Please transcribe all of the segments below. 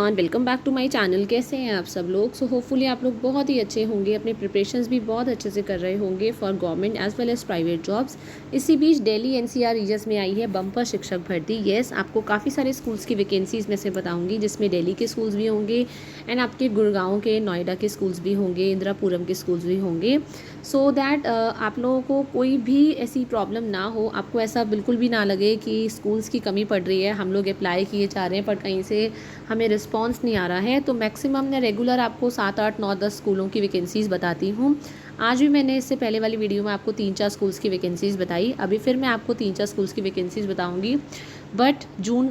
Everyone, welcome back to my channel. कैसे हैं आप सब लोग? सो होपफुली आप लोग बहुत ही अच्छे होंगे, अपने प्रिपरेशंस भी बहुत अच्छे से कर रहे होंगे for government as well as private jobs. इसी बीच दिल्ली एनसीआर रीजन्स में आई है बम्पर शिक्षक भर्ती। येस, आपको काफ़ी सारे स्कूल्स की वैकेंसीज में से बताऊंगी, जिसमें दिल्ली के स्कूल्स भी होंगे एंड आपके गुड़गांव के, नोएडा के स्कूल्स भी होंगे, इंदिरापुरम के स्कूल्स भी होंगे। सो दैट आप लोगों को कोई भी ऐसी प्रॉब्लम ना हो, आपको ऐसा बिल्कुल भी ना लगे कि स्कूल्स की कमी पड़ रही है, हम लोग अप्लाई किए जा रहे हैं पर कहीं से हमें रिस्पांस नहीं आ रहा है। तो मैक्सिमम मैं रेगुलर आपको 7, 8, 9, 10 स्कूलों की वैकेंसीज़ बताती हूँ। आज भी मैंने इससे पहले वाली वीडियो में आपको 3-4 स्कूल्स की वैकेंसीज़ बताई, अभी फिर मैं आपको 3-4 स्कूल्स की वैकेंसीज़ बताऊँगी। बट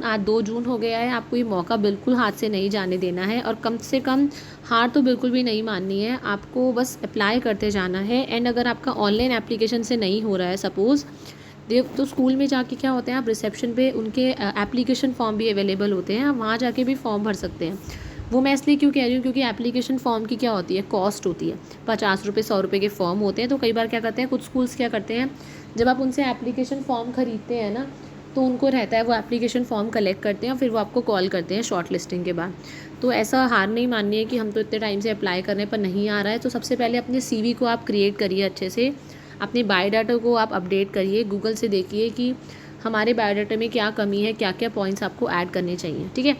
आज 2 जून हो गया है, आपको ये मौका बिल्कुल हाथ से नहीं जाने देना है और कम से कम हार तो बिल्कुल भी नहीं माननी है। आपको बस अप्लाई करते जाना है। एंड अगर आपका ऑनलाइन एप्लीकेशन से नहीं हो रहा है सपोज़, तो स्कूल में जाके क्या होता है, आप रिसेप्शन पे उनके एप्लीकेशन फॉर्म भी अवेलेबल होते हैं, आप वहाँ जाके भी फॉर्म भर सकते हैं। वो मैं इसलिए क्यों कह रही हूँ, क्योंकि एप्लीकेशन फॉर्म की क्या होती है, कॉस्ट होती है। 50 रुपये 100 रुपये के फॉर्म होते हैं। तो कई बार क्या करते हैं, कुछ स्कूल्स क्या करते हैं, जब आप उनसे एप्लीकेशन फॉर्म ख़रीदते हैं ना, तो उनको रहता है वो एप्लीकेशन फॉर्म कलेक्ट करते हैं और फिर वो आपको कॉल करते हैं शॉर्ट लिस्टिंग के बाद। तो ऐसा हार नहीं माननी है कि हम तो इतने टाइम से अप्लाई करने पर नहीं आ रहा है। तो सबसे पहले अपने सीवी को आप क्रिएट करिए अच्छे से, अपने बायोडाटा को आप अपडेट करिए, गूगल से देखिए कि हमारे बायोडाटा में क्या कमी है, क्या क्या पॉइंट्स आपको ऐड करने चाहिए। ठीक है,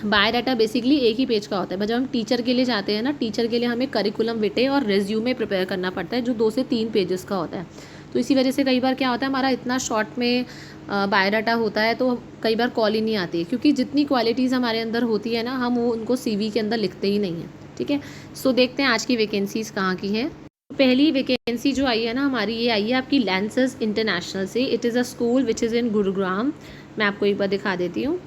बायोडाटा बेसिकली एक ही पेज का होता है। पर जब हम टीचर के लिए जाते हैं ना, टीचर के लिए हमें करिकुलम विटे और रेज्यूमे प्रिपेयर करना पड़ता है, जो 2 से 3 पेजेस का होता है। तो इसी वजह से कई बार क्या होता है, हमारा इतना शॉर्ट में बायोडाटा होता है तो कई बार कॉल ही नहीं आती है, क्योंकि जितनी क्वालिटीज़ हमारे अंदर होती है ना, हम वो उनको सीवी के अंदर लिखते ही नहीं हैं। ठीक है, सो देखते हैं आज की वैकेंसीज़ कहाँ की है। पहली वैकेंसी जो आई है ना हमारी, ये आई है आपकी लेंसेज इंटरनेशनल से। It is a school which is इन गुरुग्राम। मैं आपको एक बार दिखा देती हूँ।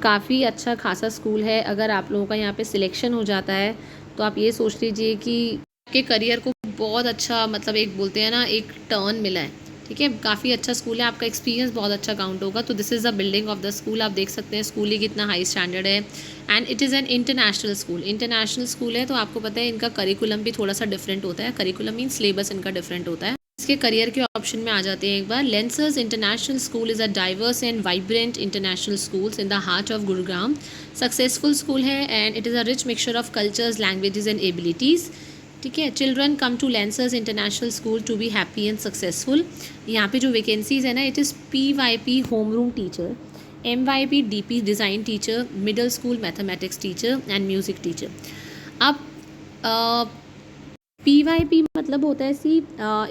काफ़ी अच्छा खासा स्कूल है। अगर आप लोगों का यहाँ पे सिलेक्शन हो जाता है तो आप ये सोच लीजिए कि आपके करियर को बहुत अच्छा, मतलब एक बोलते हैं ना, एक टर्न मिला है। ठीक है, काफ़ी अच्छा स्कूल है, आपका एक्सपीरियंस बहुत अच्छा काउंट होगा। तो this is the building of the school. आप देख सकते हैं स्कूल ही कितना हाई स्टैंडर्ड है। And it is an international school. International school है तो आपको पता है इनका करिकुलम भी थोड़ा सा डिफरेंट होता है। करिकुलम मीन सिलेबस इनका डिफरेंट होता है। इसके करियर के ऑप्शन में आ जाते हैं एक बार। Lancers International school is a diverse and vibrant international schools in the heart of Gurugram. Successful school है and it is a rich mixture of cultures, languages and abilities. ठीक है, children come to Lancers International school to be happy and successful. यहाँ पे जो vacancies है ना, it is PYP home room teacher, MYP DP design teacher, middle school mathematics teacher and music teacher. अब PYP मतलब होता है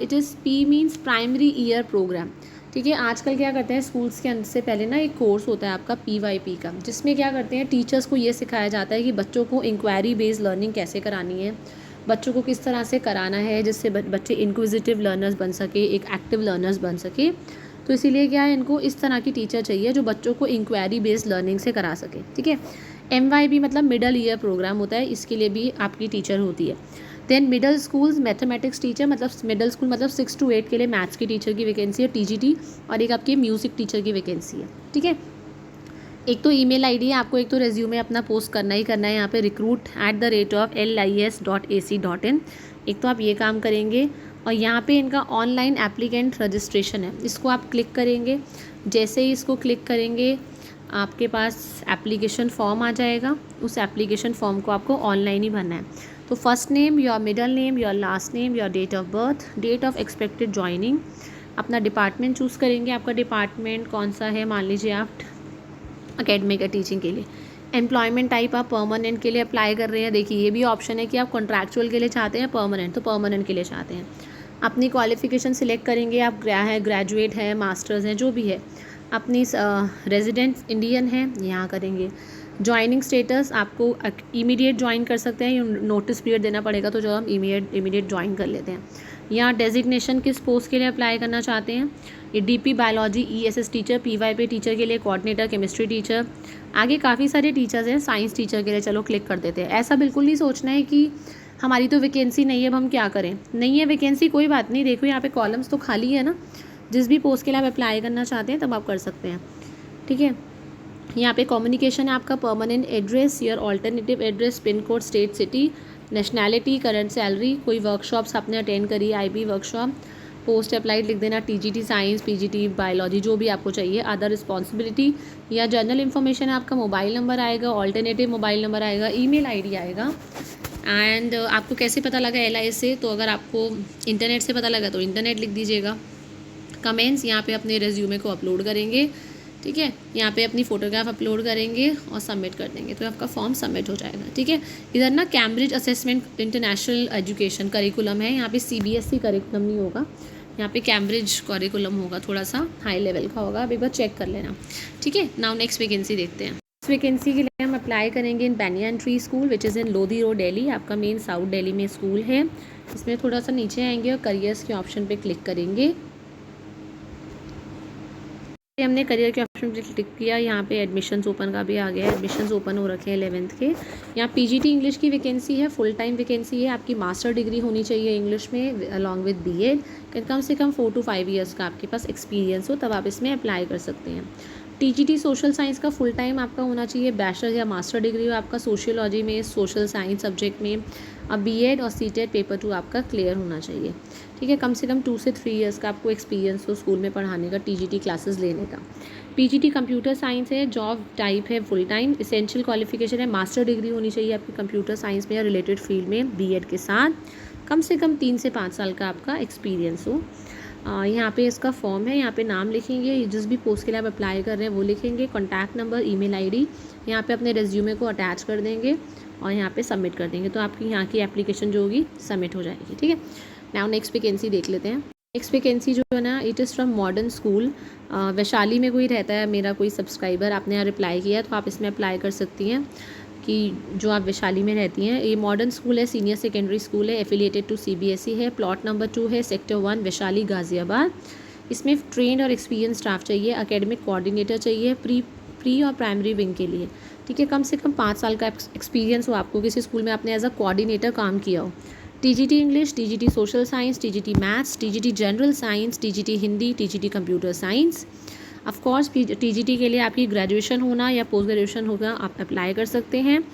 it is P means primary year program. ठीक है, आजकल क्या करते हैं स्कूल्स के अंदर से पहले ना एक कोर्स होता है आपका PYP का, जिसमें क्या करते हैं, टीचर्स को ये सिखाया जाता है कि बच्चों को इंक्वायरी बेस्ड लर्निंग कैसे करानी है, बच्चों को किस तरह से कराना है जिससे बच्चे इंक्विजिटिव लर्नर्स बन सके, एक एक्टिव लर्नर्स बन सके। तो इसीलिए क्या है, इनको इस तरह की टीचर चाहिए जो बच्चों को इंक्वायरी बेस्ड लर्निंग से करा सके। ठीक है, MYP मतलब मिडल ईयर प्रोग्राम होता है, इसके लिए भी आपकी टीचर होती है। Then middle schools mathematics teacher, मतलब मिडल स्कूल मतलब 6 to 8 के लिए मैथ्स की टीचर की वैकेंसी है, TGT। और एक आपकी म्यूज़िक टीचर की वैकेंसी है। ठीक है, एक तो ईमेल आईडी है आपको, एक तो रेज्यूमे अपना पोस्ट करना ही करना है यहाँ पे recruit@lis.ac.in। एक तो आप ये काम करेंगे और यहाँ पे इनका ऑनलाइन एप्लीकेंट रजिस्ट्रेशन है, इसको आप क्लिक करेंगे। जैसे ही इसको क्लिक करेंगे आपके पास एप्लीकेशन फॉर्म आ जाएगा। उस एप्लीकेशन फॉर्म को आपको ऑनलाइन ही भरना है। तो first name, your middle name, your last name, your date of birth, date of expected joining, अपना डिपार्टमेंट चूज़ करेंगे। आपका डिपार्टमेंट कौन सा है, मान लीजिए आप अकेडमिक या टीचिंग के लिए। एम्प्लॉयमेंट टाइप आप परमानेंट के लिए अप्लाई कर रहे हैं। देखिए ये भी ऑप्शन है कि आप कॉन्ट्रैक्चुअल के लिए चाहते हैं, परमानेंट तो परमानेंट के लिए चाहते हैं। अपनी क्वालिफिकेशन सिलेक्ट करेंगे, आप ग्रेजुएट है, मास्टर्स हैं, जो भी है। अपनी रेजिडेंट इंडियन है, यहाँ करेंगे। ज्वाइनिंग स्टेटस आपको इमीडिएट ज्वाइन कर सकते हैं, नोटिस पीरियड देना पड़ेगा, तो जो हम इमीडिएट ज्वाइन कर लेते हैं। यहाँ डेजिग्नेशन किस पोस्ट के लिए अप्लाई करना चाहते हैं, ये DP biology ESS teacher, PYP teacher के लिए कोऑर्डिनेटर, केमिस्ट्री टीचर। आगे काफ़ी सारे टीचर्स हैं, साइंस टीचर के लिए। चलो क्लिक कर देते हैं। ऐसा बिल्कुल नहीं सोचना है कि हमारी तो वैकेंसी नहीं है, अब हम क्या करें। नहीं है वैकेंसी, कोई बात नहीं। देखो यहाँ पे कॉलम्स तो खाली है ना, जिस भी पोस्ट के लिए आप अप्लाई करना चाहते हैं तब आप कर सकते हैं। ठीक है, यहाँ पे कम्युनिकेशन है आपका, permanent address, your alternative address, pin code, state, city, nationality, current salary, कोई वर्कशॉप्स आपने अटेंड करी, IB वर्कशॉप, पोस्ट अप्लाइड लिख देना, टीजीटी साइंस, पीजीटी बायोलॉजी, जो भी आपको चाहिए। अदर रिस्पॉन्सिबिलिटी या जनरल इन्फॉर्मेशन, आपका मोबाइल नंबर आएगा, ऑल्टरनेटिव मोबाइल नंबर आएगा, ईमेल आईडी आएगा। एंड आपको कैसे पता लगा LIS से, तो अगर आपको इंटरनेट से पता लगा तो इंटरनेट लिख दीजिएगा। कमेंट्स, यहाँ पे अपने रेज्यूमे को अपलोड करेंगे, ठीक है, यहाँ पे अपनी फ़ोटोग्राफ अपलोड करेंगे और सबमिट कर देंगे, तो आपका फॉर्म सबमिट हो जाएगा, ठीक है। इधर ना Cambridge assessment international education curriculum है, यहाँ पे CBSE करिकुलम नहीं होगा, यहाँ पे कैम्ब्रिज करिकुलम होगा, थोड़ा सा हाई लेवल का होगा, आप एक बार चेक कर लेना, ठीक है। नाउ नेक्स्ट वैकेंसी देखते हैं। इस वैकेंसी के लिए हम अप्लाई करेंगे in banyan tree school which is in Lodhi road Delhi. आपका मेन साउथ दिल्ली में स्कूल है। इसमें थोड़ा सा नीचे आएंगे और करियर्स के ऑप्शन पे क्लिक करेंगे। हमने करियर के ऑप्शन पे क्लिक किया, यहाँ पे एडमिशन्स ओपन का भी आ गया है, एडमिशन्स ओपन हो रखे हैं 11th के। यहाँ PGT इंग्लिश की वैकेंसी है, फुल टाइम वैकेंसी है। आपकी मास्टर डिग्री होनी चाहिए इंग्लिश में अलॉन्ग विद BEd। कम से कम 4 to 5 ईयर्स का आपके पास एक्सपीरियंस हो, तब आप इसमें अप्लाई कर सकते हैं। TGT सोशल साइंस का फुल टाइम आपका होना चाहिए, बैचलर या मास्टर डिग्री हो आपका सोशियोलॉजी में, सोशल साइंस सब्जेक्ट में। अब BEd और CTET पेपर 2 आपका क्लियर होना चाहिए, ठीक है। कम से कम 2 से 3 ईयर्स का आपको एक्सपीरियंस हो स्कूल में पढ़ाने का, TGT क्लासेस लेने का। PGT कंप्यूटर साइंस है, जॉब टाइप है फुल टाइम। एसेंशियल क्वालिफिकेशन है, मास्टर डिग्री होनी चाहिए आपकी कंप्यूटर साइंस में या रिलेटेड फील्ड में BEd के साथ। कम से कम 3 से 5 साल का आपका एक्सपीरियंस हो। यहाँ पे इसका फॉर्म है, यहाँ पे नाम लिखेंगे, जिस भी पोस्ट के लिए आप अप्लाई कर रहे हैं वो लिखेंगे, कॉन्टैक्ट नंबर, ईमेल आईडी, यहाँ पे अपने रेज्यूमे को अटैच कर देंगे और यहाँ पे सबमिट कर देंगे, तो आपकी यहाँ की एप्लीकेशन जो होगी सबमिट हो जाएगी, ठीक है। नाउ नेक्स्ट वैकेंसी देख लेते हैं। नेक्स्ट वैकेंसी जो है ना, it is from modern school. Vaishali में कोई रहता है मेरा कोई सब्सक्राइबर, आपने यहाँ रिप्लाई किया तो आप इसमें अप्लाई कर सकती हैं कि जो आप वैशाली में रहती हैं। ये मॉडर्न स्कूल है, सीनियर सेकेंडरी स्कूल है, एफिलिएटेड टू CBSE है। प्लॉट नंबर 2 है, सेक्टर 1, वैशाली गाज़ियाबाद। इसमें ट्रेंड और एक्सपीरियंस स्टाफ चाहिए, एकेडमिक कोऑर्डिनेटर चाहिए प्री और प्राइमरी विंग के लिए, ठीक है। कम से कम 5 साल का एक्सपीरियंस हो आपको, किसी स्कूल में आपने एज अ कोऑर्डिनेटर काम किया हो। TGT English, TGT social science, TGT maths, TGT general science, TGT Hindi, TGT computer science. Of course TGT के लिए आपकी ग्रेजुएशन होना या पोस्ट ग्रेजुएशन होगा, आप अप्लाई कर सकते हैं।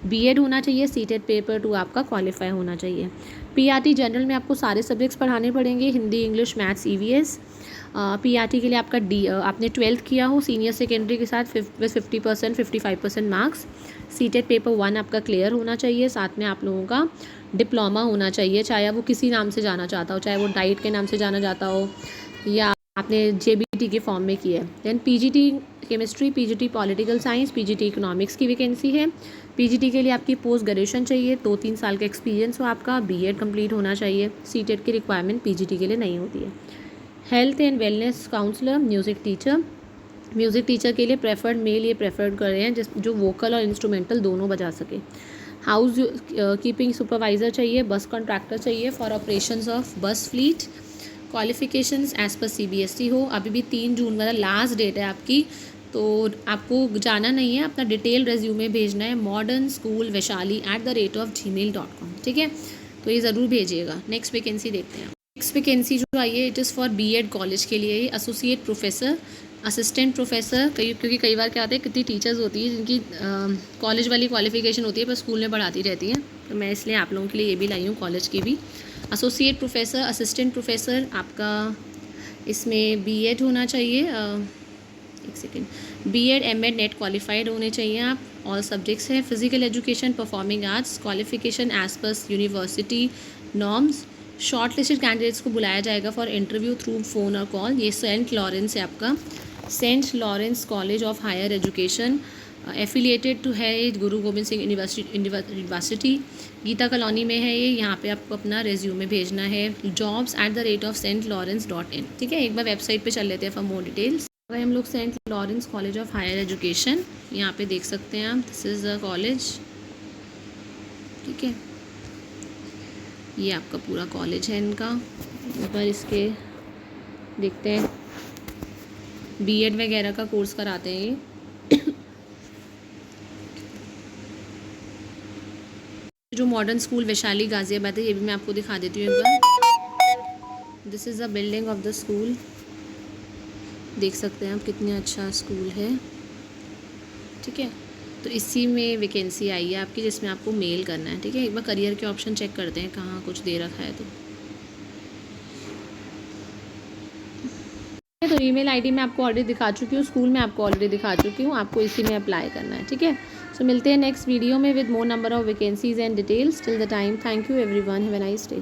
BEd होना चाहिए, CTET पेपर 2 आपका क्वालिफाई होना चाहिए। PRT जनरल में आपको सारे सब्जेक्ट्स पढ़ाने पड़ेंगे, Hindi, English, maths, EVS। PRT के लिए आपका आपने 12th किया हो सीनियर सेकेंडरी के साथ 50%, 55% मार्क्स। CTET पेपर 1 आपका क्लियर होना चाहिए, साथ में आप लोगों का डिप्लोमा होना चाहिए, चाहे वो किसी नाम से जाना चाहता हो, चाहे वो डाइट के नाम से जाना चाहता हो या आपने JBT के फॉर्म में किया है। Then PGT chemistry, PGT political science, PGT economics की वैकेंसी है। PGT के लिए आपकी पोस्ट ग्रेजुएशन चाहिए, 2-3 साल का एक्सपीरियंस हो आपका, BEd कंप्लीट होना चाहिए। CTET की रिक्वायरमेंट PGT के लिए नहीं होती है। Health and wellness counsellor, music teacher के लिए प्रेफर्ड मेल ये प्रेफर्ड कर रहे हैं जो वोकल और इंस्ट्रूमेंटल दोनों बजा सके। हाउस कीपिंग सुपरवाइज़र चाहिए, बस कॉन्ट्रैक्टर चाहिए for operations of bus fleet. Qualifications as per CBSE हो। अभी भी 3 जून वाला लास्ट डेट है आपकी, तो आपको जाना नहीं है, अपना डिटेल रेज्यूमे भेजना है modernSchoolVaishali@gmail.com, ठीक है, तो ये ज़रूर भेजिएगा। नेक्स्ट वैकेंसी देखते हैं। नेक्स्ट वैकेंसी जो आई है, it is for BEd college के लिए, एसोसिएट प्रोफेसर, असिस्टेंट प्रोफेसर। क्योंकि कई बार क्या होता है, कितनी टीचर्स होती है जिनकी कॉलेज वाली क्वालिफिकेशन होती है पर स्कूल में पढ़ाती रहती हैं, तो मैं इसलिए आप लोगों के लिए ये भी लाई हूँ कॉलेज की भी। एसोसिएट प्रोफेसर, असिस्टेंट प्रोफेसर, आपका इसमें BEd होना चाहिए, एक second, BEd MAd NET qualified होने चाहिए आप। ऑल सब्जेक्ट्स है, physical education, performing arts. Qualification as per university norms. Shortlisted candidates को बुलाया जाएगा फॉर इंटरव्यू थ्रू फ़ोन और कॉल। ये सेंट लॉरेंस है आपका, Saint Lawrence college of higher education, affiliated to है गुरु गोबिंद सिंह यूनिवर्सिटी, गीता कॉलोनी में है ये। यहाँ पे आपको अपना रेज्यूमे भेजना है jobs@stlorenz.in, ठीक है। एक बार वेबसाइट पे चल लेते हैं फॉर मोर डिटेल्स। अगर हम लोग Saint Lawrence college of higher education यहाँ पे देख सकते हैं आप, दिस इज़ द कॉलेज, ठीक है। ये आपका पूरा कॉलेज है इनका। एक बार इसके देखते हैं, BEd वगैरह का कोर्स कराते हैं ये। जो मॉडर्न स्कूल वैशाली गाज़ियाबाद है, ये भी मैं आपको दिखा देती हूँ एक बार। This is the building of the school, देख सकते हैं आप कितना अच्छा स्कूल है, ठीक है। तो इसी में वैकेंसी आई है आपकी, जिसमें आपको मेल करना है, ठीक है। एक बार करियर के ऑप्शन चेक करते हैं कहाँ कुछ दे रखा है, तो ईमेल आईडी मैं आपको ऑलरेडी दिखा चुकी हूँ, स्कूल में आपको ऑलरेडी दिखा चुकी हूँ, आपको इसी में अप्लाई करना है, ठीक है। सो मिलते हैं नेक्स्ट वीडियो में with more number of vacancies and details. Till the time, thank you everyone, have a nice day.